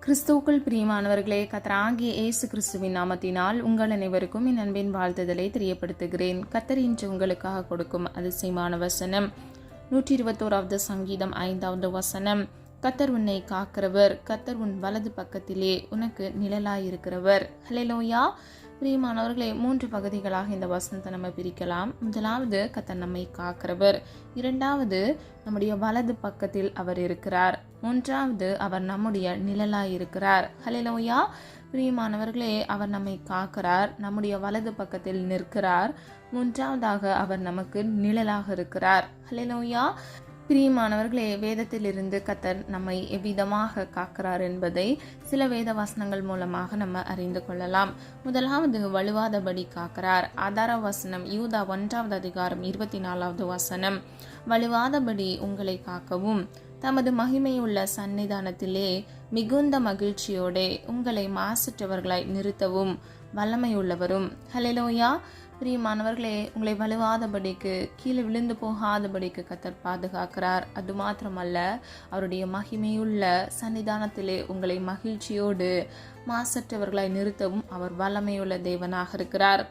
கிறிஸ்துவுக்குள் பிரியமானவர்களே, கர்த்தராகிய இயேசு கிறிஸ்துவின் நாமத்தினால் உங்கள் அனைவருக்கும் என் அன்பின் வாழ்த்துதலை தெரியப்படுத்துகிறேன். கர்த்தர் இன்று உங்களுக்காக கொடுக்கும் அதிசயமான வசனம் 121வது சங்கீதம் 5வது வசனம். கர்த்தர் உன்னை காக்கிறவர், கர்த்தர் உன் வலது பக்கத்திலே உனக்கு நிழலாயிருக்கிறவர். ஹல்லேலூயா. பிரியமானவர்களே, 3 பகுதிகளாக இந்த வசனத்தை நம்ம பிரிக்கலாம். முதலாவது, கர்த்தர் நம்மை காக்கிறவர். இரண்டாவது, நம்முடைய வலது பக்கத்தில் அவர் இருக்கிறார். மூன்றாவது, அவர் நம்முடைய நிழலாயிருக்கிறார். ஹல்லேலூயா. பிரியமானவர்களே, அவர் நம்மை காக்கிறார், நம்முடைய வலது பக்கத்தில் நிற்கிறார். மூன்றாவதாக, அவர் நமக்கு நிழலாக இருக்கிறார். ஹல்லேலூயா. பிரியமானவர்களே, வேதத்திலிருந்து கர்த்தர் நம்மை எவ்விதமாக காக்கிறார் என்பதை சில வேத வசனங்கள் மூலமாக நம்ம அறிந்து கொள்ளலாம். முதலாவது, வலுவாதபடி காக்கிறார். ஆதார வசனம் யூதா 1வது அதிகாரம் 24வது வசனம். வலுவாதபடி உங்களை காக்கவும் தமது மகிமையுள்ள சன்னிதானத்திலே மிகுந்த மகிழ்ச்சியோടെ உங்களை மாசற்றவர்களாய் நிறுத்தவும் வல்லமையுள்ளவரும். ஹல்லேலூயா. பிரியமானவர்களே, உங்களை வலுவாதபடிக்கு, கீழே விழுந்து போகாதபடிக்கு கர்த்தர் பாதுகாக்கிறார். அது மாத்திரமல்ல, அவருடைய மகிமையுள்ள சன்னிதானத்திலே உங்களை மகிழ்ச்சியோடு மாசற்றவர்களாய் நிறுத்தவும் அவர் வல்லமையுள்ள தேவனாக இருக்கிறார்.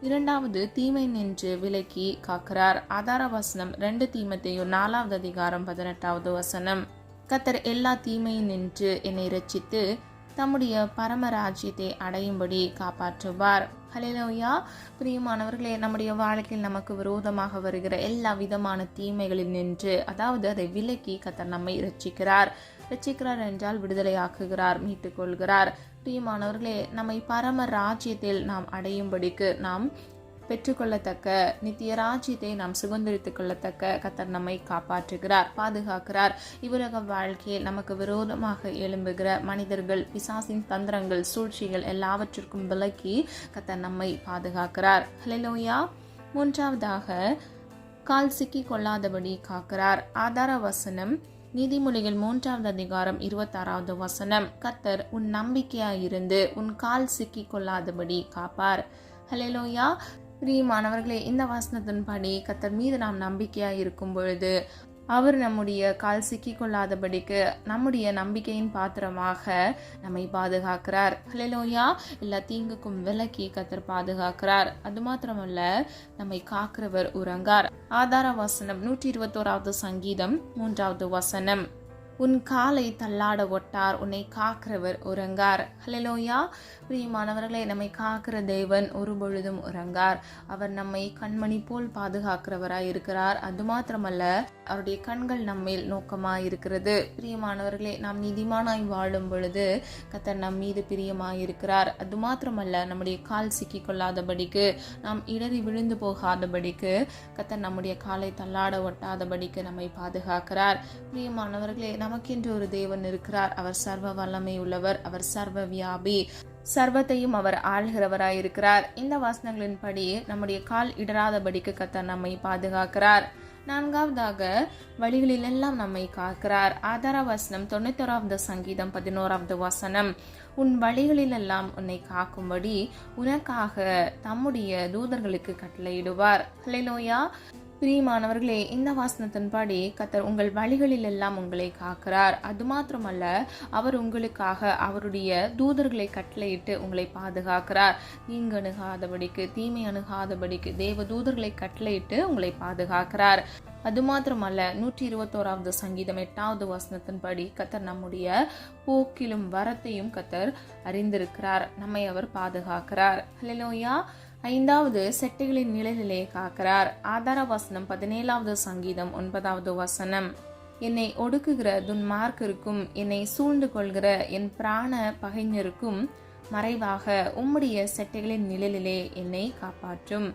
இரண்டாவது, தீமை நின்று விலக்கி காக்கிறார். ஆதார வசனம் 2 தீமோத்தேயு 4வது அதிகாரம் 18வது வசனம். கர்த்தர் எல்லா தீமையும் நின்று என்னை இரட்சித்து தம்முடைய பரமராஜ்யத்தை அடையும்படி காப்பாற்றுவார். ஹல்லேலூயா. பிரியமானவர்களே, நம்முடைய வாழ்க்கையில் நமக்கு விரோதமாக வருகிற எல்லா விதமான தீமைகளில் நின்று, அதாவது அதை விலக்கி கர்த்தர் நம்மை இரட்சிக்கிறார் என்றால் விடுதலையாக்குகிறார், மீட்டுக் கொள்கிறார். பிரியமானவர்களே, நம்மை பரம ராஜ்யத்தில் நாம் அடையும்படிக்கு, நாம் பெற்றுக்கொள்ளத்தக்க நித்திய ராஜ்யத்தை நாம் சுதந்திரித்துக் கொள்ளத்தக்க கர்த்தர் நம்மை காப்பாற்றுகிறார், பாதுகாக்கிறார். இவ்வுலக வாழ்க்கையில் நமக்கு விரோதமாக எழும்புகிற மனிதர்கள், பிசாசின் தந்திரங்கள், சூழ்ச்சிகள் எல்லாவற்றிற்கும் விலக்கி கர்த்தர் நம்மை பாதுகாக்கிறார். ஹல்லேலூயா. மூன்றாவதாக, கால் சிக்கி கொள்ளாதபடி காக்கிறார். ஆதார வசனம் நீதிமொழிகள் 3வது அதிகாரம் 26வது வசனம். கர்த்தர் உன் நம்பிக்கையாயிருந்து உன் கால் சிக்கி கொள்ளாதபடி காப்பார். ஹல்லேலூயா. பிரியமானவர்களே, இந்த வசனத்தின்படி கர்த்தர் மீது நாம் நம்பிக்கையாய் இருக்கும் பொழுது அவர் நம்முடைய கால் சிக்கி கொள்ளாதபடிக்கு நம்முடைய நம்பிக்கையின் பாத்திரமாக நம்மை பாதுகாக்கிறார். ஹல்லேலூயா. எல்லா தீங்குக்கும் விலக்கி கர்த்தர் பாதுகாக்கிறார். அது மாத்திரமல்ல, நம்மை காக்கிறவர் உறங்கார். ஆதார வசனம் 121வது சங்கீதம் 3வது வசனம். உன் காலை தள்ளாட ஒட்டார், உன்னை காக்கிறவர் உறங்கார். ஹல்லேலூயா. பிரியமானவர்களே, நம்மை காக்கிற தேவன் ஒரு பொழுதும் உறங்கார். அவர் நம்மை கண்மணி போல் பாதுகாக்கிறவராய் இருக்கிறார். அது மாத்திரமல்ல, அவருடைய கண்கள் நம்மேல் நோக்கமாய் இருக்கிறது. பிரியமானவர்களே, நாம் நீதிமானாய் வாழும் பொழுது கர்த்தர் நம் மீது பிரியமாய் இருக்கிறார். அது மாத்திரமல்ல, நம்முடைய கால் சிக்கி கொள்ளாதபடிக்கு, நாம் இடறி விழுந்து போகாதபடிக்கு, கர்த்தர் நம்முடைய காலை தள்ளாட ஒட்டாதபடிக்கு நம்மை பாதுகாக்கிறார். பிரியமானவர்களே, நமக்கென்று ஒரு தேவன் இருக்கிறார். அவர் சர்வ வல்லமை உள்ளவர், அவர் சர்வ வியாபி, சர்வத்தையும் அவர் ஆள்கிறவராயிருக்கிறார். இந்த வசனங்களின்படி நம்முடைய கால் இடராதபடிக்கு கர்த்தர் நம்மை பாதுகாக்கிறார். நான்காவதாக, வழிகளிலெல்லாம் நம்மை காக்கிறார். ஆதார வசனம் 91வது சங்கீதம் 11வது வசனம். உன் வழிகளிலெல்லாம் உன்னை காக்கும்படி உனக்காக தம்முடைய தூதர்களுக்கு கட்டளையிடுவார். ஹல்லேலூயா. பிரியமானவர்களே, இந்த வாசனத்தின்படி கர்த்தர் உங்கள் வழிகளில் எல்லாம் உங்களை காக்கிறார். அது மாத்திரமல்ல, அவர் உங்களுக்காக அவருடைய தூதர்களை கட்டளையிட்டு உங்களை பாதுகாக்கிறார். தீங்கு அணுகாதபடிக்கு, தீமை அணுகாதபடிக்கு தேவ தூதர்களை கட்டளையிட்டு உங்களை பாதுகாக்கிறார். அது மாத்திரமல்ல, 121வது சங்கீதம் 8வது வசனத்தின்படி கர்த்தர் நம்முடைய போக்கிலும் வரத்தையும் கர்த்தர் அறிந்திருக்கிறார். நம்மை அவர் பாதுகாக்கிறார். ஹல்லேலூயா. ஐந்தாவது, செட்டைகளின் நிழலிலே காக்கிறார். ஆதார வசனம் 17வது சங்கீதம் 9வது வசனம். என்னை ஒடுக்குகிற துன்மார்க்கருக்கும் என்னை சூழ்ந்து கொள்கிற என் பிராண பகைஞருக்கும் மறைவாக உம்முடைய செட்டைகளின் நிழலிலே என்னை காப்பாற்றும்.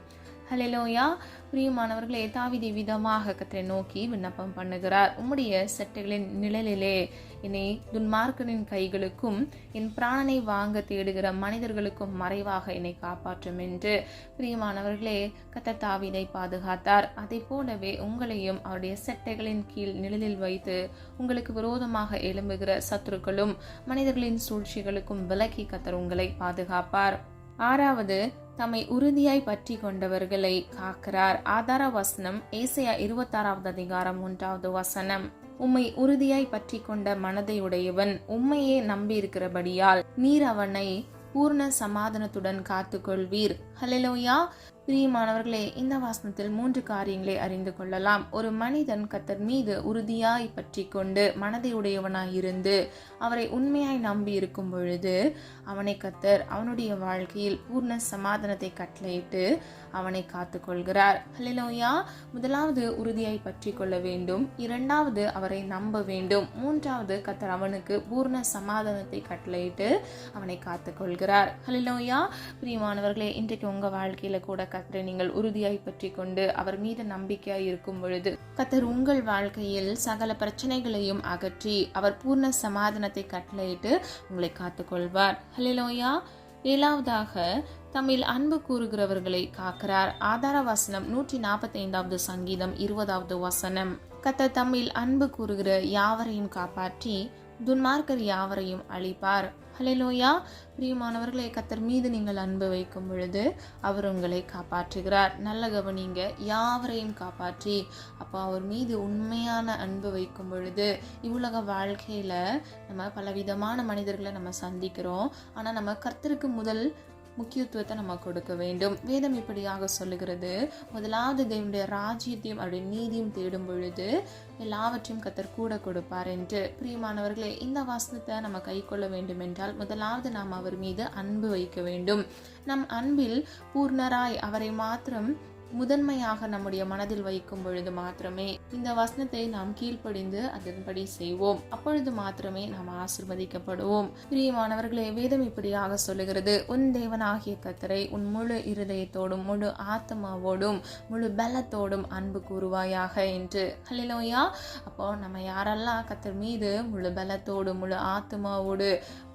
ஹல்லேலூயா. பிரியமானவர்களே, தாவீது விதமாக கர்த்தரை நோக்கி விண்ணப்பம் பண்ணுகிறார். உம்முடைய செட்டைகளின் நிழலிலே என்னை துன்மார்க்கனின் கைகளுக்கும் என் பிராணனை வாங்க தேடுகிற மனிதர்களுக்கும் மறைவாக என்னை காப்பாற்றும் என்று. பிரியமானவர்களே, கர்த்தர் தாவீதை பாதுகாத்தார். அதை போலவே உங்களையும் அவருடைய செட்டைகளின் கீழ் நிழலில் வைத்து உங்களுக்கு விரோதமாக எழும்புகிற சத்துருக்களும் மனிதர்களின் சூழ்ச்சிகளுக்கும் விலக்கி கர்த்தர் உங்களை பாதுகாப்பார். ஆறாவது, தம்மை உறுதியாய் பற்றி கொண்டவர்களை காக்கிறார். ஆதார வசனம் ஏசாயா 26வது அதிகாரம் 1வது வசனம். உம்மை உறுதியாய் பற்றி கொண்ட மனதை உடையவன் உம்மையே நம்பியிருக்கிறபடியால் நீர் அவனை பூர்ண சமாதானத்துடன் காத்துக்கொள்வீர். ஹல்லேலூயா. பிரியமானவர்களே, இந்த வாசனத்தில் 3 காரியங்களை அறிந்து கொள்ளலாம். ஒரு மனிதன் கர்த்தர் மீது உறுதியாய் பற்றி கொண்டு மனதை உடையவனாய் இருந்து அவரை உண்மையாய் நம்பி இருக்கும் பொழுது அவனை கர்த்தர் அவனுடைய வாழ்க்கையில் பூர்ண சமாதானத்தை கட்டளையிட்டு அவனை காத்து கொள்கிறார். ஹல்லேலூயா. முதலாவது உறுதியாய் பற்றி கொள்ள வேண்டும், இரண்டாவது அவரை நம்ப வேண்டும், மூன்றாவது கர்த்தர் அவனுக்கு பூர்ண சமாதானத்தை கட்டளையிட்டு அவனை காத்து கொள்கிறார். ஹல்லேலூயா. பிரியமானவர்களே, இன்றைக்கு உங்க வாழ்க்கையில கூட கர்த்தரை நீங்கள் உறுதியாய் பற்றி கொண்டு அவர் மீது நம்பிக்கையாய் இருக்கும் பொழுது கர்த்தர் உங்கள் வாழ்க்கையில் சகல பிரச்சனைகளையும் அகற்றி அவர் பூர்ண சமாதானத்தை கட்டளையிட்டு உங்களை காத்துக்கொள்வார். ஹல்லேலூயா. ஏழாவதாக தம்மில் அன்பு கூறுகிறவர்களை காக்கிறார். ஆதார வசனம் 145வது சங்கீதம் 20வது வசனம். கர்த்தர் தம்மில் அன்பு கூறுகிற யாவரையும் காப்பாற்றி துன்மார்க்கர் யாவரையும் அழிப்பார். ஹல்லேலூயா. பிரியமானவர்களே, கர்த்தர் மீது நீங்கள் அன்பு வைக்கும் பொழுது அவர் உங்களை காப்பாற்றுகிறார். நல்ல கவனிங்க, யாவரையும் காப்பாற்றி. அப்போ அவர் மீது உண்மையான அன்பு வைக்கும் பொழுது இவ்வுலக வாழ்க்கையில நம்ம பலவிதமான மனிதர்களை நம்ம சந்திக்கிறோம். ஆனால் நம்ம கர்த்தருக்கு முதல் முக்கியத்துவத்தை நம்ம கொடுக்க வேண்டும். வேதம் இப்படியாக சொல்லுகிறது, முதலாவது தேவனுடைய ராஜ்யத்தையும் அவருடைய நீதியும் தேடும் பொழுது எல்லாவற்றையும் கர்த்தர் கூட கொடுப்பார் என்று. பிரியமானவர்களே, இந்த வசனத்தை நம்ம கை கொள்ள வேண்டும் என்றால் முதலாவது நாம் அவர் மீது அன்பு வைக்க வேண்டும். நம் அன்பில் பூர்ணராய் அவரை மாத்திரம் முதன்மையாக நம்முடைய மனதில் வைக்கும் பொழுது மாத்திரமே இந்த வசனத்தை நாம் கீழ்ப்படிந்து அதன்படி செய்வோம். அப்பொழுது மாத்திரமே நாம் ஆசீர்வதிக்கப்படுவோம். பிரியமானவர்களே, வேதம் இப்படியாக சொல்லுகிறது, உன் தேவனாகிய கர்த்தரை உன் முழு இருதயத்தோடும் முழு ஆத்மாவோடும் முழு பலத்தோடும் அன்பு கூறுவாயாக என்று. ஹல்லேலூயா. அப்போ நம்ம யாரெல்லாம் கர்த்தர் மீது முழு பலத்தோடு முழு ஆத்மாவோடு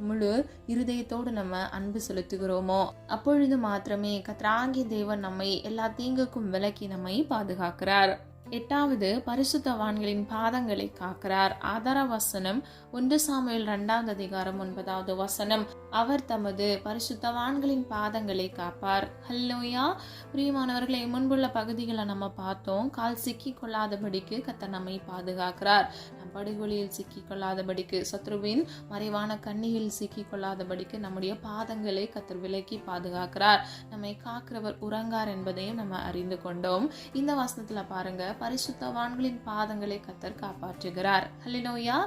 முழு இருதயத்தோடு நம்ம அன்பு செலுத்துகிறோமோ அப்பொழுது மாத்திரமே கர்த்தராகிய தேவன் நம்மை எல்லா தீங்கு விலக்கி நம்மை பாதுகாக்கிறார். எட்டாவது, பரிசுத்தவான்களின் பாதங்களை காக்கிறார். ஆதார வசனம் 1 சாமுவேல் 2வது அதிகாரம் 9வது வசனம். அவர் தமது பரிசுத்தவான்களின் பாதங்களை காப்பார். ஹல்லேலூயா. பிரியமானவர்களை, முன்புள்ள பகுதிகளை நம்ம பார்த்தோம். கால் சிக்கி கொள்ளாதபடிக்கு கர்த்தர் நம்மை பாதுகாக்கிறார். நம் படுகொலியில் சிக்கி கொள்ளாதபடிக்கு, சத்ருவின் மறைவான கண்ணியில் சிக்கி கொள்ளாதபடிக்கு நம்முடைய பாதங்களை கர்த்தர் விலக்கி பாதுகாக்கிறார். நம்மை காக்கிறவர் உறங்கார் என்பதையும் நம்ம அறிந்து கொண்டோம். இந்த வசனத்துல பாருங்க, பரிசுத்தவான்களின் பாதங்களை கர்த்தர் காப்பாற்றுகிறார். ஹல்லேலூயா.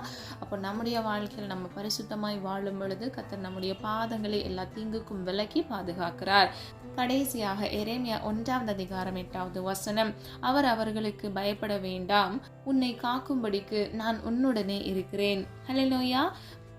அப்போ நம்முடைய வாழ்க்கையில் நம்ம பரிசுத்தமாய் வாழும் பொழுது கர்த்தர் நம்முடைய பாதங்களை எல்லா தீங்குக்கும் விலக்கி பாதுகாக்கிறார். கடைசியாக எரேமியா 1வது அதிகாரம் 8வது வசனம். அவர் அவர்களுக்கு பயப்பட வேண்டாம், உன்னை காக்கும்படிக்கு நான் உன்னுடனே இருக்கிறேன். ஹல்லேலூயா.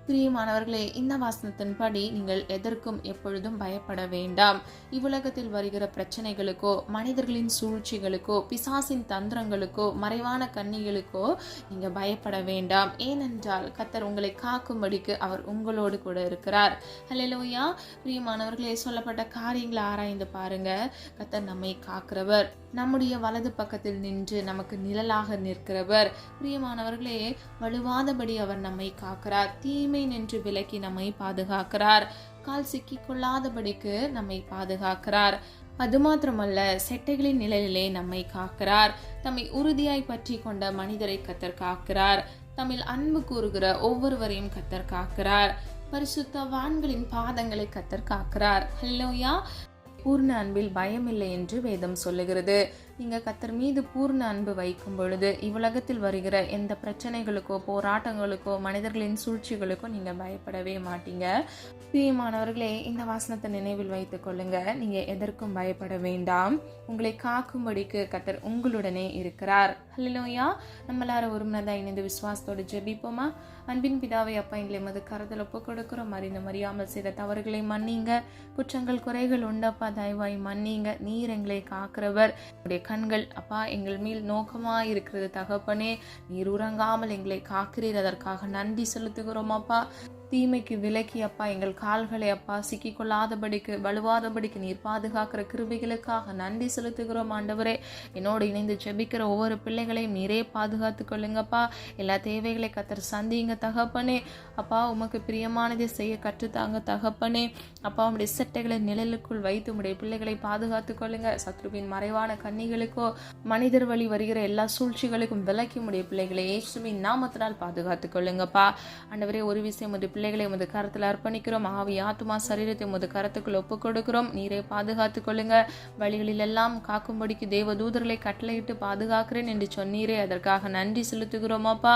பிரியமானவர்களே, இந்த வாசனத்தின்படி நீங்கள் எதற்கும் எப்பொழுதும் பயப்பட வேண்டாம். இவ்வுலகத்தில் வருகிற பிரச்சனைகளுக்கோ மனிதர்களின் சூழ்ச்சிகளுக்கோ பிசாசின் தந்திரங்களுக்கோ மறைவான கண்ணிகளுக்கோ நீங்க பயப்பட வேண்டாம். ஏனென்றால் கர்த்தர் உங்களை காக்கும்படிக்கு அவர் உங்களோடு கூட இருக்கிறார். ஹல்லேலூயா. பிரியமானவர்களே, சொல்லப்பட்ட காரியங்களை ஆராய்ந்து பாருங்க. கர்த்தர் நம்மை காக்கிறவர், நம்முடைய வலது பக்கத்தில் நின்று நமக்கு நிழலாக நிற்கிறவர். பிரியமானவர்களே, வலுவாதபடி அவர் நம்மை காக்கிறார். தீமை நின்று விலக்கி நம்மை பாதுகாக்கிறார். கால் சிக்கி கொள்ளாதபடிக்கு நம்மை பாதுகாக்கிறார். அது மாத்திரமல்ல, செட்டைகளின் நிழலிலே நம்மை காக்கிறார். தம்மை உறுதியாய் பற்றி கொண்ட மனிதரை கர்த்தர் காக்கிறார். தம்மில் அன்பு கூறுகிற ஒவ்வொருவரையும் கர்த்தர் காக்கிறார். பரிசுத்தவான்களின் பாதங்களை கர்த்தர் காக்கிறார். ஹல்லேலூயா. பூர்ண அன்பில் பயமில்லை என்று வேதம் சொல்லுகிறது. நீங்க கர்த்தர் மீது பூர்ண அன்பு வைக்கும் பொழுது இவ்வுலகத்தில் வருகிற எந்த பிரச்சனைகளுக்கோ போராட்டங்களுக்கோ மனிதர்களின் சூழ்ச்சிகளுக்கோ நீங்க பயப்படவே மாட்டீங்க. பிரியமானவர்களே, இந்த வாசனத்தை நினைவில் வைத்துக் கொள்ளுங்க. நீங்க எதற்கும் பயப்பட வேண்டாம். உங்களை காக்கும்படிக்கு கர்த்தர் உங்களுடனே இருக்கிறார். ஹல்லேலூயா. நம்ம எல்லாரும் ஒருமனதா இணைந்து விசுவாசத்தோடு ஜெபிப்போமா? அன்பின் பிதாவை, அப்பா, எங்களை எமது கருத்தில் ஒப்பு கொடுக்கிறோம். அறிந்தும் அறியாமல் செய்த தவறுகளை மன்னிங்க. குற்றங்கள் குறைகள் உண்டப்பா, தயவாய் மன்னிங்க. நீர் எங்களை காக்கிறவர். உடைய கண்கள் அப்பா எங்கள் மேல் நோக்கமா இருக்கிறது தகப்பனே. நீர் உறங்காமல் எங்களை காக்கிறீர். அதற்காக நன்றி செலுத்துகிறோம் அப்பா. தீமைக்கு விலக்கி அப்பா எங்கள் கால்களை அப்பா சிக்கிக்கொள்ளாதபடிக்கு வலுவாதபடிக்கு நீர் பாதுகாக்கிற கிருபைகளுக்காக நன்றி செலுத்துகிறோம் ஆண்டவரே. என்னோடு இணைந்து ஜெபிக்கிற ஒவ்வொரு பிள்ளைகளையும் நீரே பாதுகாத்து கொள்ளுங்கப்பா. எல்லா தேவைகளை கத்தர் சந்திங்க தகப்பனே. அப்பா உமக்கு பிரியமானதை செய்ய கற்றுத்தாங்க தகப்பனே. அப்பா உடைய செட்டைகளை நிழலுக்குள் வைத்து உடைய பிள்ளைகளை பாதுகாத்து கொள்ளுங்க. சத்ருவின் மறைவான கன்னிகளுக்கோ மனிதர் வழி வருகிற எல்லா சூழ்ச்சிகளுக்கும் விலக்கி உடைய பிள்ளைகளை இயேசுவின் நாமத்தினால் பாதுகாத்து கொள்ளுங்கப்பா. ஆண்டவரே ஒரு விஷயம் உடைய பிள்ளைகளை உமது கரத்தில் அர்ப்பணிக்கிறோம். ஆவி ஆத்துமா சரீரத்தை உமது கரத்துக்குள் ஒப்புக் கொடுக்கிறோம். நீரே பாதுகாத்து கொள்ளுங்க. வழிகளில் எல்லாம் காக்கும்படிக்கு தேவ தூதர்களை கட்டளையிட்டு பாதுகாக்கிறேன் என்று சொன்னீரே, அதற்காக நன்றி செலுத்துகிறோம் அப்பா.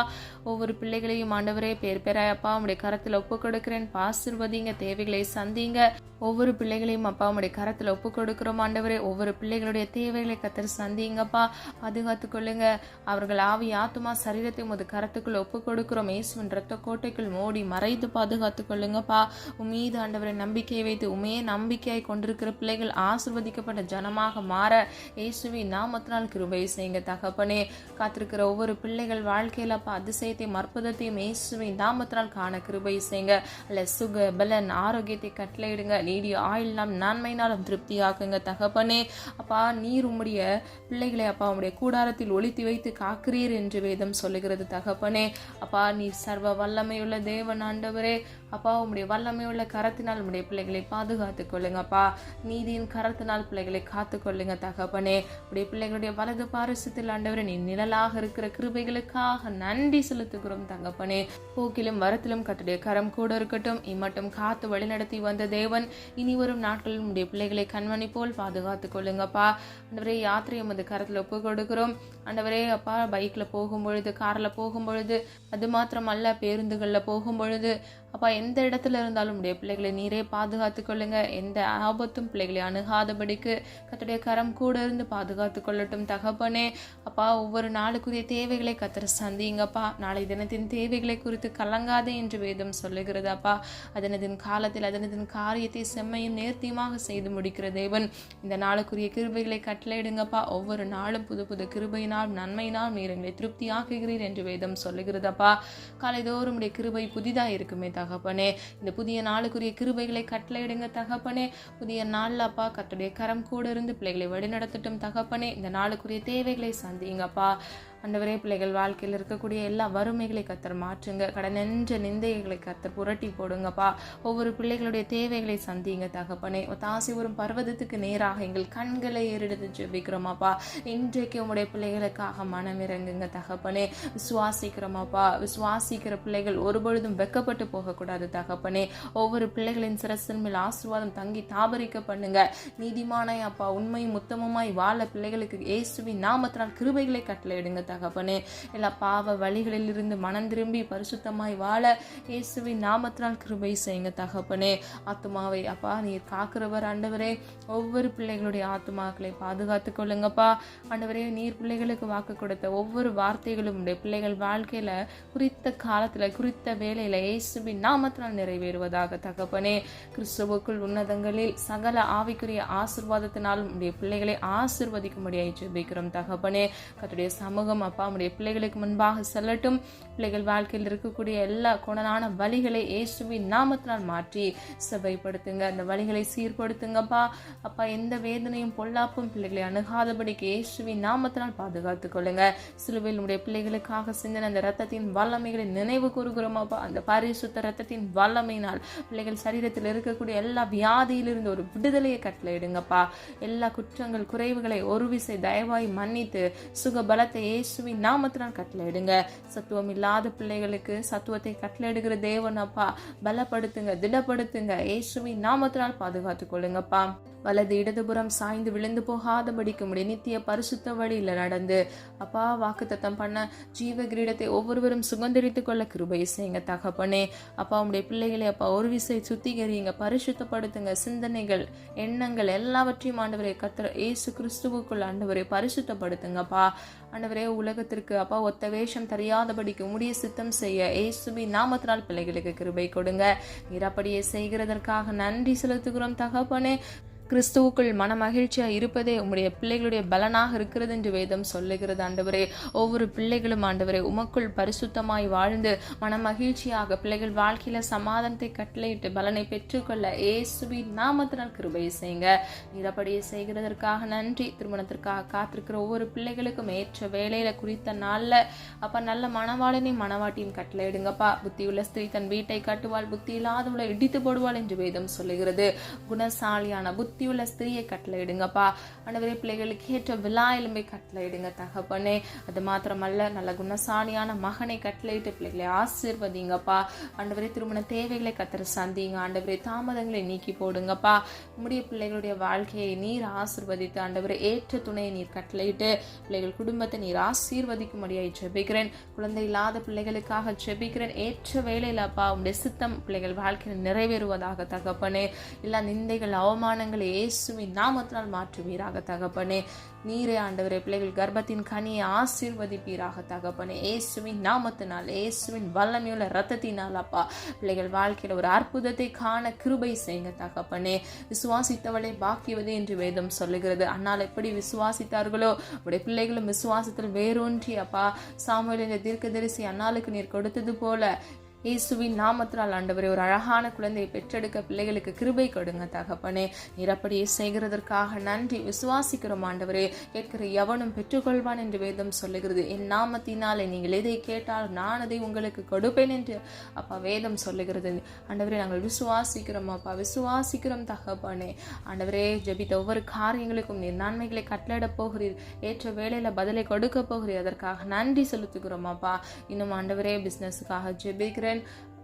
ஒவ்வொரு பிள்ளைகளையும் ஆண்டவரே பேர் பேராயப்பா உடைய கரத்தில் ஒப்புக் கொடுக்கிறேன். ஆசீர்வதிங்க, தேவைகளை சந்திங்க. ஒவ்வொரு பிள்ளைகளையும் அப்பா உடைய கரத்தில் ஒப்புக் கொடுக்கிறோம் ஆண்டவரே. ஒவ்வொரு பிள்ளைகளுடைய தேவைகளை கத்தர் சந்திங்கப்பா, பாதுகாத்து கொள்ளுங்க. அவர்கள் ஆவி ஆத்துமா சரீரத்தை உமது கரத்துக்குள் ஒப்புக் கொடுக்கிறோம். இயேசுவின் இரத்த கோட்டைக்குள் மோடி மறைத்து பாதுகாத்து கொள்ளுங்கப்பா. உம்மீது ஆண்டவரை நம்பிக்கையை வைத்து உமையே நம்பிக்கையாய் கொண்டிருக்கிற பிள்ளைகள் ஆசீர்வதிக்கப்பட்ட ஜனமாக மாற இயேசுவின் நாமத்தினால் கிருபை செய்யுங்க தகப்பனே. காத்திருக்கிற ஒவ்வொரு பிள்ளைகள் வாழ்க்கையில் அப்பா அதிசயத்தையும் அற்புதத்தையும் இயேசுவின் நாமத்தினால் காண கிருபை செய்யுங்க. அல்ல சுக பலன் ஆரோக்கியத்தை கட்டளையிடுங்க. நீடிய ஆயுள்லாம் நன்மையினாலும் திருப்தியாக்குங்க தகப்பனே. அப்பா நீர் உம்முடைய பிள்ளைகளை அப்பா உம்முடைய கூடாரத்தில் ஒளித்து வைத்து காக்கிறீர் என்று வேதம் சொல்லுகிறது தகப்பனே. அப்பா நீர் சர்வ வல்லமையுள்ள தேவன் ஆண்டவரே. அப்பா உம்முடைய வல்லமையுள்ள கரத்தினால் உம்முடைய பிள்ளைகளை பாதுகாத்துக் கொள்ளுங்கப்பா. நீதியின் கரத்தினால் பிள்ளைகளை காத்து கொள்ளுங்க தகப்பனே. உடைய பிள்ளைகளுடைய வலது பாரிசத்தில் ஆண்டவரே நீ நிழலாக இருக்கிற கிருபைகளுக்காக நன்றி செலுத்துகிறோம் தகப்பனே. போக்கிலும் வரத்திலும் கர்த்தருடைய கரம் கூட இருக்கட்டும். இம்மட்டும் காத்து வழிநடத்தி வந்த தேவன் இனி வரும் நாட்களில் உடைய பிள்ளைகளை கண்மணி போல் பாதுகாத்துக் கொள்ளுங்கப்பா. ஆண்டவரே யாத்திரை எமது கரத்தில் ஒப்பு கொடுக்கிறோம் ஆண்டவரே. அப்பா பைக்ல போகும் பொழுது, கார்ல போகும் பொழுது, அது மாத்திரமல்ல பேருந்துகள்ல போகும் பொழுது அப்பா எந்த இடத்துல இருந்தாலும் உடைய பிள்ளைகளை நீரே பாதுகாத்து கொள்ளுங்க. எந்த ஆபத்தும் பிள்ளைகளை அணுகாதபடிக்கு கர்த்தருடைய கரம் கூட இருந்து பாதுகாத்து கொள்ளட்டும் தகப்பனே. அப்பா ஒவ்வொரு நாளுக்குரிய தேவைகளை கர்த்தர் சந்திங்கப்பா. நாளை தினத்தின் தேவைகளை குறித்து கலங்காதே என்று வேதம் சொல்லுகிறது அப்பா. அதனதின் காலத்தில் அதனதின் காரியத்தை செம்மையும் நேர்த்தியமாக செய்து முடிக்கிற தேவன். இந்த நாளுக்குரிய கிருபைகளை கட்டளையிடுங்கப்பா. ஒவ்வொரு நாளும் புது புது கிருபையினால் நன்மையினால் நீர் எங்களை திருப்தி ஆக்குகிறீர் என்று வேதம் சொல்லுகிறதப்பா. காலைதோறும் உடைய கிருபை புதிதாக இருக்குமே தகப்பனே. இந்த புதிய நாளுக்குரிய கிருபைகளை கட்டளையிடுங்க தகப்பனே. புதிய நாள்ல அப்பா கர்த்தருடைய கரம் கூட இருந்து பிள்ளைகளை வழிநடத்தட்டும் தகப்பனே. இந்த நாளுக்குரிய தேவைகளை சந்திங்கப்பா. ஆண்டவரே பிள்ளைகள் வாழ்க்கையில் இருக்கக்கூடிய எல்லா வறுமைகளை கர்த்தர் மாற்றுங்க. கடனென்ற நிந்தைகளை கர்த்தர் புரட்டி போடுங்கப்பா. ஒவ்வொரு பிள்ளைகளுடைய தேவைகளை சந்திங்க தகப்பனே. ஒத்தாசி வரும் பர்வதத்துக்கு நேராக எங்கள் கண்களை ஏறெடுத்து ஜெபிக்கிறோமாப்பா. இன்றைக்கு உங்களுடைய பிள்ளைகளுக்காக மனம் இறங்குங்க தகப்பனே. விசுவாசிக்கிறோமாப்பா. விசுவாசிக்கிற பிள்ளைகள் ஒருபொழுதும் வெக்கப்பட்டு போகக்கூடாது தகப்பனே. ஒவ்வொரு பிள்ளைகளின் சிரசின் மேல் ஆசீர்வாதம் தங்கி தாபரிக்க பண்ணுங்க. நீதிமானாய் அப்பா உண்மையும் உத்தமமாய் வாழ பிள்ளைகளுக்கு இயேசுவின் நாமத்தினால் கிருபைகளை கட்டளையிடுங்க தகப்பனே. எல்லா பாவ வழிகளில் இருந்து மனம் திரும்பி பரிசுத்தமாய் வாழ இயேசுவின் நாமத்தினால் கிருபை செய்யுங்க தகப்பனே. ஆத்துமாவை அப்பா நீர் காக்கிறவர் ஆண்டவரே. ஒவ்வொரு பிள்ளைகளுடைய ஆத்துமாக்களை பாதுகாத்துக் கொள்ளுங்கப்பா. ஆண்டவரே நீர் பிள்ளைகளுக்கு வாக்கு கொடுத்த ஒவ்வொரு வார்த்தைகளும் உடைய பிள்ளைகள் வாழ்க்கையில குறித்த காலத்துல குறித்த வேளையில இயேசுவின் நாமத்தினால் நிறைவேறுவதாக தகப்பனே. கிறிஸ்துவுக்குள் உன்னதங்களில் சகல ஆவிக்குரிய ஆசீர்வாதத்தினாலும் உடைய பிள்ளைகளை ஆசீர்வதிக்கும்படியாய் ஜெபிக்கிறோம் தகப்பனே. கர்த்தருடைய சமூகம் அப்பா உடைய பிள்ளைகளுக்கு முன்பாக செல்லட்டும். பிள்ளைகள் வாழ்க்கையில் இருக்கக்கூடிய எல்லா குணனான வழிகளை இயேசுவின் நாமத்தினால் மாற்றி சபைப்படுத்துங்க. அந்த வழிகளை சீர்படுத்துங்கப்பா. அப்பா எந்த வேதனையும் பொல்லாப்பும் பிள்ளைகளை அணுகாதபடிக்கு இயேசுவின் நாமத்தினால் பாதுகாத்துக் கொள்ளுங்க. சிலுவையில் உடைய பிள்ளைகளுக்காக சிந்தின அந்த ரத்தத்தின் வல்லமைகளை நினைவு கூறுகிறோம் அப்பா. அந்த பரிசுத்த ரத்தத்தின் வல்லமையினால் பிள்ளைகள் சரீரத்தில் இருக்கக்கூடிய எல்லா வியாதியிலிருந்து ஒரு விடுதலையை கட்டளையிடுங்கப்பா. எல்லா குற்றங்கள் குறைவுகளை ஒரு விசை தயவாய் மன்னித்து சுக பலத்தை இயேசுவின் நாமத்தினால் கட்டளையிடுங்க. சத்துவம் இல்லாத பிள்ளைகளுக்கு சத்துவத்தை கட்டளையிடுகிற தேவன் அப்பா. பலப்படுத்துங்க, திடப்படுத்துங்க. இயேசுவின் நாமத்தினால் பாதுகாத்துக் கொள்ளுங்கப்பா. வலது இடதுபுறம் சாய்ந்து விழுந்து போகாதபடிக்கு முடிய நித்திய பரிசுத்த வழியில நடந்து அப்பா வாக்குத்தத்தம் பண்ண ஜீவ கிரீடத்தை ஒவ்வொருவரும் சுதந்திரித்துக் கொள்ள கிருபை செய்யுங்க தகப்பனே. அப்பா உடைய பிள்ளைகளை அப்பா ஒரு விசை சுத்திகரிங்க, பரிசுத்தப்படுத்துங்க. சிந்தனைகள் எண்ணங்கள் எல்லாவற்றையும் ஆண்டவரே கர்த்தர் இயேசு கிறிஸ்துவுக்குள் ஆண்டவரே பரிசுத்தப்படுத்துங்கப்பா. ஆண்டவரே உலகத்திற்கு அப்பா ஒத்த வேஷம் தெரியாதபடிக்கு உம்முடைய சித்தம் செய்ய இயேசுவின் நாமத்தினால் பிள்ளைகளுக்கு கிருபை கொடுங்க. நீர் அப்படியே செய்கிறதற்காக நன்றி செலுத்துகிறோம் தகப்பனே. கிறிஸ்துவுக்குள் மன மகிழ்ச்சியா இருப்பதே உம்முடைய பிள்ளைகளுடைய பலனாக இருக்கிறது என்று வேதம் சொல்லுகிறது ஆண்டவரே. ஒவ்வொரு பிள்ளைகளும் ஆண்டவரே உமக்குள் பரிசுத்தமாய் வாழ்ந்து மன மகிழ்ச்சியாக பிள்ளைகள் வாழ்க்கையில சமாதானத்தை கட்டளையிட்டு பலனை பெற்றுக்கொள்ள இயேசுவின் நாமத்தினால் கிருபை செய்யுங்க. நீரப்படியே செய்கிறதற்காக நன்றி. திருமணத்திற்காக காத்திருக்கிற ஒவ்வொரு பிள்ளைகளுக்கும் ஏற்ற வேலையில குறித்த நாள்ல அப்பா நல்ல மணவாளனையும் மணவாட்டியும் கட்டளையிடுங்கப்பா. புத்தியுள்ள ஸ்திரீ தன் வீட்டை கட்டுவாள், புத்தி இல்லாதவளை இடித்து போடுவாள் என்று வேதம் சொல்லுகிறது. குணசாலியான புத்தியுள்ள ஸ்திரீயை கட்டளையிடுங்கப்பா. ஆண்டவரே பிள்ளைகளுக்கு ஏற்ற விழா எலும்பை கட்டளையிடுங்க தகப்பனே. அது மாத்திரமல்ல நல்ல குணசாலியான மகனை கட்டளையிட்டு பிள்ளைகளை ஆசீர்வதிங்கப்பா. ஆண்டவரே திருமண தேவைகளை கத்தர் சந்திங்க. ஆண்டவரே தாமதங்களை நீக்கி போடுங்கப்பா. உம்முடைய பிள்ளைகளுடைய வாழ்க்கையை நீர் ஆசீர்வதித்து ஆண்டவரே ஏற்ற துணையை நீர் கட்டளையிட்டு பிள்ளைகள் குடும்பத்தை நீர் ஆசீர்வதிக்கும்படியாய் ஜெபிக்கிறேன். குழந்தை இல்லாத பிள்ளைகளுக்காக ஜெபிக்கிறேன். ஏற்ற வேலையில் அப்பா உம்முடைய சித்தம் பிள்ளைகள் வாழ்க்கையில் நிறைவேறுவதாக தகப்பனே. எல்லா நிந்தைகள் அவமானங்களை இயேசுவின் நாமத்தினால் மாற்றுவீராக தகப்பனே. நீரே ஆண்டவரே பிள்ளைகள் கர்ப்பத்தின் கனியை ஆசீர்வதிப்பீராக தகப்பனே. இயேசுவின் நாமத்தினால் இயேசுவின் வல்லமையுள்ள ரத்தத்தினால் அப்பா பிள்ளைகள் வாழ்க்கையில் ஒரு அற்புதத்தை காண கிருபை செய்யுங்க தகப்பனே. விசுவாசித்தவளை பாக்கியவது என்று வேதம் சொல்லுகிறது. அன்னால் எப்படி விசுவாசித்தார்களோ உடைய பிள்ளைகளும் விசுவாசத்தில் வேரூன்றி அப்பா சாமுவேல் என்ற தீர்க்கதரிசி அன்னாளுக்கு நீர் கொடுத்தது போல இயேசுவின் நாமத்தினால் ஆண்டவரே ஒரு அழகான குழந்தையை பெற்றெடுக்க பிள்ளைகளுக்கு கிருபை கொடுங்க தகப்பனே. நீர் அப்படியே செய்கிறதற்காக நன்றி. விசுவாசிக்கிறோம் ஆண்டவரே. கேட்கிற எவனும் பெற்றுக்கொள்வான் என்று வேதம் சொல்லுகிறது. என் நாமத்தினாலே நீங்கள் எதை கேட்டால் நான் அதை உங்களுக்கு கொடுப்பேன் என்று அப்பா வேதம் சொல்லுகிறது. ஆண்டவரே நாங்கள் விசுவாசிக்கிறோம் அப்பா, விசுவாசிக்கிறோம் தகப்பனே. ஆண்டவரே ஜெபித்த ஒவ்வொரு காரியங்களுக்கும் நீர் நன்மைகளை கட்டளையிட போகிறீர். ஏற்ற வேளையில பதிலை கொடுக்க போகிறீர். அதற்காக நன்றி செலுத்துகிறோம் அப்பா. இன்னும் ஆண்டவரே பிசினஸுக்காக ஜெபிக்கிறேன்.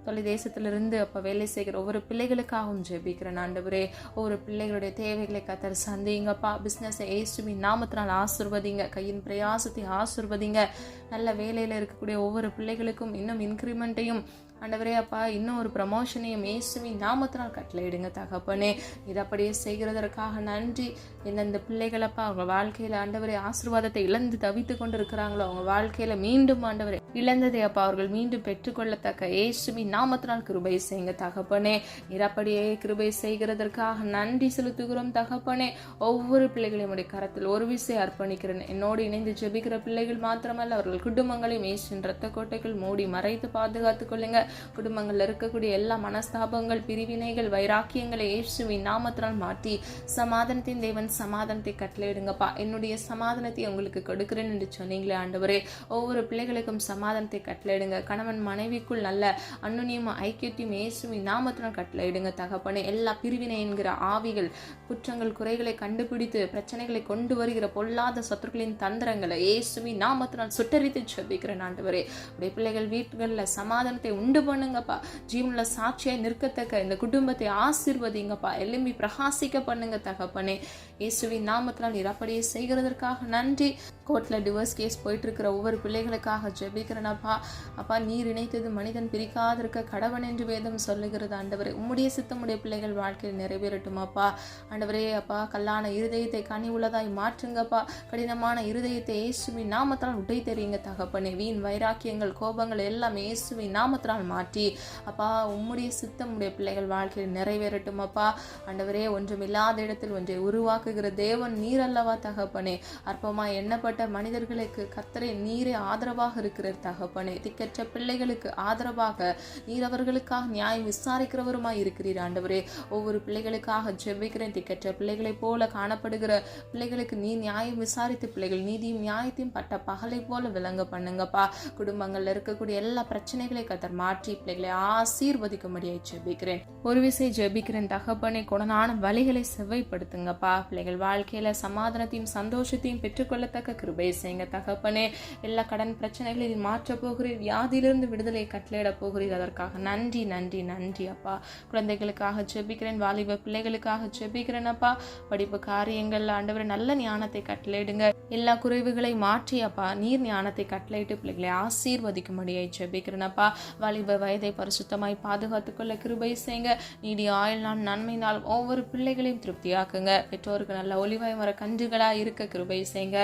தொலை தேசத்திலிருந்து அப்போ வேலை செய்கிற ஒவ்வொரு பிள்ளைகளுக்காகவும் ஜெபிக்கிறேன் ஆண்டவரே. ஒவ்வொரு பிள்ளைகளுடைய தேவைகளை கத்தர் சந்திங்கப்பா. பிஸ்னஸை இயேசுவின் நாமத்தினால் ஆசீர்வதிங்க. கையின் பிரயாசத்தை ஆசீர்வதிங்க. நல்ல வேலையில் இருக்கக்கூடிய ஒவ்வொரு பிள்ளைகளுக்கும் இன்னும் இன்க்ரிமெண்ட்டையும் ஆண்டவரே அப்பா இன்னும் ஒரு ப்ரமோஷனையும் இயேசுவின் நாமத்தினால் கட்டளையிடுங்க தகப்பனே. இது அப்படியே செய்கிறதற்காக நன்றி. எந்தெந்த பிள்ளைகளப்பா அவங்க வாழ்க்கையில ஆண்டவரே ஆசீர்வாதத்தை இழந்து தவித்து கொண்டு இருக்கிறாங்களோ அவங்க வாழ்க்கையில மீண்டும் ஆண்டவரே இழந்ததை அப்பா அவர்கள் மீண்டும் பெற்றுக்கொள்ளத்தக்க இயேசுவின் நாமத்தினால் கிருபை செய்யுங்க தகப்பனே. நீர் அப்படியே கிருபை செய்கிறதற்காக நன்றி செலுத்துகிறோம் தகப்பனே. ஒவ்வொரு பிள்ளைகளையும் உடைய கரத்தில் ஒரு விசை அர்ப்பணிக்கிறேன். என்னோடு இணைந்து ஜெபிக்கிற பிள்ளைகள் மாத்திரமல்ல அவர்கள் குடும்பங்களையும் இயேசுவின் இரத்த கோட்டைகள் மூடி மறைத்து பாதுகாத்துக் கொள்ளுங்க. குடும்பங்கள்ல இருக்கக்கூடிய எல்லா மனஸ்தாபங்கள், பிரிவினைகள், வைராக்கியங்களை இயேசுவின் நாமத்தினால் மாற்றி சமாதானத்தின் தேவன் சமாதானத்தை கட்டளையிடுங்கப்பா. என்னுடைய சமாதானத்தை உங்களுக்கு கொடுக்கிறேன் என்று சொன்னீங்களே ஆண்டவரே. ஒவ்வொரு பிள்ளைகளுக்கும் சமாதானத்தை கட்டளையிடுங்க. கணவன் மனைவிக்குள் நல்ல அன்னுனியும் ஐக்கியத்தையும் இயேசுவின் நாமத்தினால் கட்டளையிடுங்க தகப்பனே. எல்லா பிரிவினை என்கிற ஆவிகள் குற்றங்கள் குறைகளை கண்டுபிடித்து பிரச்சனைகளை கொண்டு வருகிற பொல்லாத சத்துருக்களின் தந்திரங்களை இயேசுவின் நாமத்தினால் சுட்டரித்து ஜெபிக்கிறேன் ஆண்டவரே. உடைய பிள்ளைகள் வீட்டுகளில் சமாதானத்தை உண்டு பண்ணுங்கப்பா. ஜீவனுள்ள சாட்சியாய் நிற்கத்தக்க இந்த குடும்பத்தை ஆசீர்வதிங்கப்பா. எலும்பி பிரகாசிக்க பண்ணுங்க தகப்பனே. இயேசுவின் நாமத்தினால் நீர் அப்படியே செய்கிறதற்காக நன்றி. கோர்ட்ல டிவோர்ஸ் கேஸ் போயிட்டு இருக்கிற ஒவ்வொரு பிள்ளைகளுக்காக ஜெபிக்கிறேனப்பா. அப்பா நீர் இணைத்தது மனிதன் பிரிக்காதிருக்க கடவன் என்று வேதம் சொல்லுகிறது ஆண்டவரே. உம்முடைய சித்தமுடைய பிள்ளைகள் வாழ்க்கையில் நிறைவேறட்டும் அப்பா. ஆண்டவரே அப்பா கல்லான இருதயத்தை கனி உள்ளதாய் மாற்றுங்கப்பா. கடினமான இருதயத்தை இயேசுவின் நாமத்தால் உடை தெரியுங்க தகப்பனே. வீண் வைராக்கியங்கள் கோபங்கள் எல்லாம் இயேசுவின் நாமத்தினால் மாற்றி அப்பா உம்முடைய சித்தம் உடைய பிள்ளைகள் வாழ்க்கையில் நிறைவேறட்டும் அப்பா. ஆண்டவரே ஒன்றுமில்லாத இடத்தில் ஒன்றை உருவாக்குகிற தேவன் நீர் அல்லவா தகப்பனே. அற்பமாய் எண்ணப்பட்ட மனிதர்களுக்கு கர்த்தரே நீரே ஆதரவாக இருக்கிற தகப்பனே. திக்கற்ற பிள்ளைகளுக்கு ஆதரவாக நீர் அவர்களுக்காக நியாயம் விசாரிக்கிறவருமாய் இருக்கிறீர் ஆண்டவரே. ஒவ்வொரு பிள்ளைகளுக்காக ஜெபிக்கிறேன். திக்கற்ற பிள்ளைகளைப் போல காணப்படுகிற பிள்ளைகளுக்கு நீ நியாயம் விசாரித்து பிள்ளைகள் நீதியும் நியாயத்தையும் பட்ட பகலை போல விளங்க பண்ணுங்கப்பா. குடும்பங்கள்ல இருக்கக்கூடிய எல்லா பிரச்சனைகளை கத்தர் மாற்றி பிள்ளைகளை ஆசீர்வதிக்கும்படியாய் ஜெபிக்கிறேன். ஒரு விசை ஜெபிக்கிறேன் தகப்பனே. குணனான வழிகளை செவ்வைப்படுத்துங்கப்பா. பிள்ளைகள் வாழ்க்கையில சமாதானத்தையும் சந்தோஷத்தையும் பெற்றுக்கொள்ளத்தக்க கிருபை செய்யுங்க தகப்பனே. எல்லா கடன் பிரச்சனைகளையும் மாற்ற போகிறீர். வியாதியிலிருந்து விடுதலை கட்டளையிட போகிறீர். அதற்காக நன்றி நன்றி நன்றி அப்பா. குழந்தைகளுக்காக ஜெபிக்கிறேன். வாலிப பிள்ளைகளுக்காக ஜெபிக்கிறேன் அப்பா. படிப்பு காரியங்கள்ல ஆண்டவரே நல்ல ஞானத்தை கட்டளையிடுங்க. எல்லா குறைவுகளை மாற்றி அப்பா நீர் ஞானத்தை கட்டளையிட்டு பிள்ளைகளை ஆசீர்வதிக்கும்படியாய் ஜெபிக்கிறேன் அப்பா. வாலிப வயதை பரிசுத்தமாய் பாதுகாத்துக்கொள்ள கிருபை செய்யுங்க. நீடிய ஆயுள் நாள் நன்மையினால் ஒவ்வொரு பிள்ளைகளையும் திருப்தியாக்குங்க. பெற்றோருக்கு நல்ல ஒளிவாய் மர கன்றுகளா இருக்க கிருபை செய்யுங்க.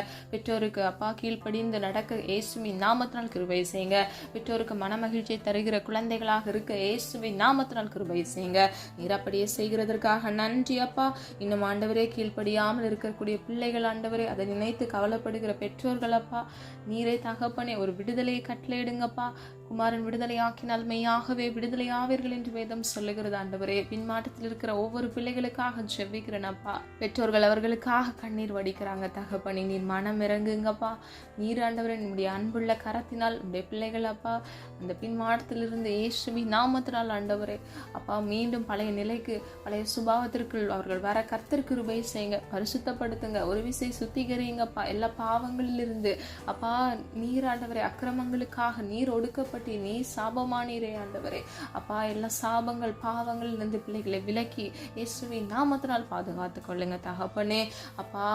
பெற்றோருக்கு அப்பா கீழ்ப்படிந்து நடக்க இயேசுவின் நாமத்தினால் கிருபை செய்யுங்க. பெற்றோருக்கு மனமகிழ்ச்சியை தருகிற குழந்தைகளாக இருக்க இயேசுவின் நாமத்தினால் கிருபை செய்யுங்க. நீர் அப்படியே செய்கிறதற்காக நன்றி அப்பா. இன்னும் ஆண்டவரே கீழ்ப்படியாமல் இருக்கக்கூடிய பிள்ளைகள் ஆண்டவரே, அதை நினைத்து கவலைப்படுகிற பெற்றோர்கள் அப்பா, நீரே தகப்பனே ஒரு விடுதலையை கட்டளையிடுங்கப்பா. குமாரன் விடுதலை ஆக்கினால் மெய்யாகவே விடுதலை ஆவீர்கள் என்று வேதம் சொல்லுகிறது ஆண்டவரே. பின்மாற்றத்தில் இருக்கிற ஒவ்வொரு பிள்ளைகளுக்காக ஜெபிக்கிறேன் அப்பா. பெற்றோர்கள் அவர்களுக்காக கண்ணீர் வடிக்கிறாங்க தகப்பனே, நீர் மனம் இறங்குங்கப்பா. நீர் ஆண்டவரே நம்முடைய அன்புள்ள கரத்தினால் நம்முடைய பிள்ளைகள் அப்பா அந்த பின்மாற்றத்திலிருந்து இயேசுவின் நாமத்தினால் ஆண்டவரே அப்பா மீண்டும் பழைய நிலைக்கு பழைய சுபாவத்திற்குள் அவர்கள் வர கர்த்தர் கிருபை செய்யுங்க. பரிசுத்தப்படுத்துங்க. ஒரு விசை சுத்திகரிங்கப்பா எல்லா பாவங்களிலிருந்து அப்பா. நீர் ஆண்டவரே அக்கிரமங்களுக்காக நீர் ஒடுக்கப்பட்டு நீர் சாபமானீரே ஆண்டவரே அப்பா. எல்லா சாபங்கள் பாவங்களில் இருந்து பிள்ளைகளை விலக்கி இயேசுவின் நாமத்தினால் பாதுகாத்துக் கொள்ளுங்க தகப்பனே அப்பா.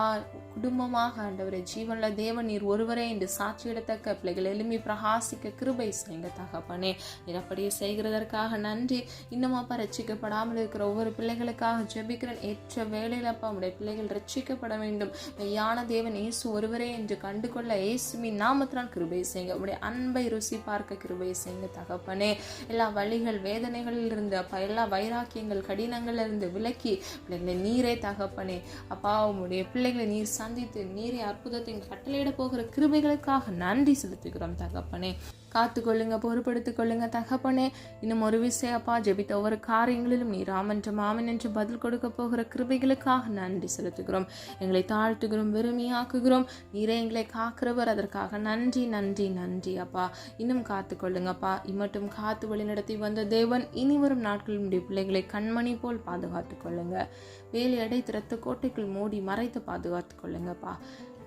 குடும்பமாக ஆண்டவரே ஜீவனுள்ள தேவன் நீர் ஒருவரே என்று சாட்சியிடத்தக்க பிள்ளைகள் எழும்பி பிரகாசிக்க கிருபை செய்யுங்க தகப்பனே. நீர் அப்படியே செய்கிறதற்காக நன்றி. இன்னும் அப்பா ரட்சிக்கப்படாமல் இருக்கிற ஒவ்வொரு பிள்ளைகளுக்காக ஜெபிக்கிறேன். ஏற்ற வேளையில் அப்பா உடைய பிள்ளைகள் ரட்சிக்கப்பட வேண்டும். மெய்யான தேவன் இயேசு ஒருவரே என்று கண்டுகொள்ள இயேசுவின் நாமத்தினால் கிருபை செய்யுங்க. உடைய அன்பை ருசி பார்க்க கிருபை செய்யுங்க தகப்பனே. எல்லா வலிகள் வேதனைகளில் இருந்து அப்பா எல்லா வைராக்கியங்கள் கடினங்கள்ல இருந்து விலக்கி பிள்ளைகளை நீரே தகப்பனே அப்பா உங்களுடைய பிள்ளைகளை நீர் சந்தித்து நீரே அற்புதத்தை கட்டளையிட போகிற கிருபைகளுக்காக நன்றி செலுத்துகிறோம் தகப்பனே. காத்து கொள்ளுங்க, பொறுப்படுத்திக் கொள்ளுங்க தகப்பனே. இன்னும் ஒரு விஷயம் அப்பா, ஜெபித்த ஒவ்வொரு காரியங்களிலும் நீர் ஆமென்று மாமன் என்று பதில் கொடுக்க போகிற கிருபைகளுக்காக நன்றி செலுத்துகிறோம். எங்களை தாழ்த்துகிறோம், வெறுமையாக்குகிறோம். நீரே எங்களை காக்கிறவர், அதற்காக நன்றி நன்றி நன்றி அப்பா. இன்னும் காத்து கொள்ளுங்கப்பா. இம்மட்டும் காத்து வழி நடத்தி வந்த தேவன் இனி வரும் நாட்களில் உடைய பிள்ளைகளை கண்மணி போல் பாதுகாத்துக் கொள்ளுங்க. வேலி அடைத்து இரத்த கோட்டைக்குள் மூடி மறைத்து பாதுகாத்துக் கொள்ளுங்கப்பா.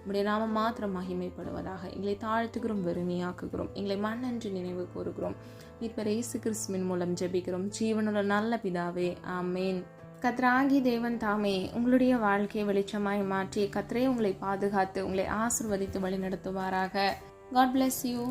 உடைய நாம மாத்திரம் மகிமைப்படுவதாக. எங்களை தாழ்த்துகிறோம், வெறுமையாக்குகிறோம். எங்களை மண்ணென்று நினைவு கூறுகிறோம். மீட்பர் இயேசு கிறிஸ்துவின் மூலம் ஜெபிக்கிறோம் ஜீவனுள்ள நல்ல பிதாவே, ஆமேன். கர்த்தராகிய தேவன் தாமே உங்களுடைய வாழ்க்கையை வெளிச்சமாய் மாற்றி கர்த்தரே உங்களை பாதுகாத்து உங்களை ஆசீர்வதித்து வழி நடத்துவாராக. God bless you.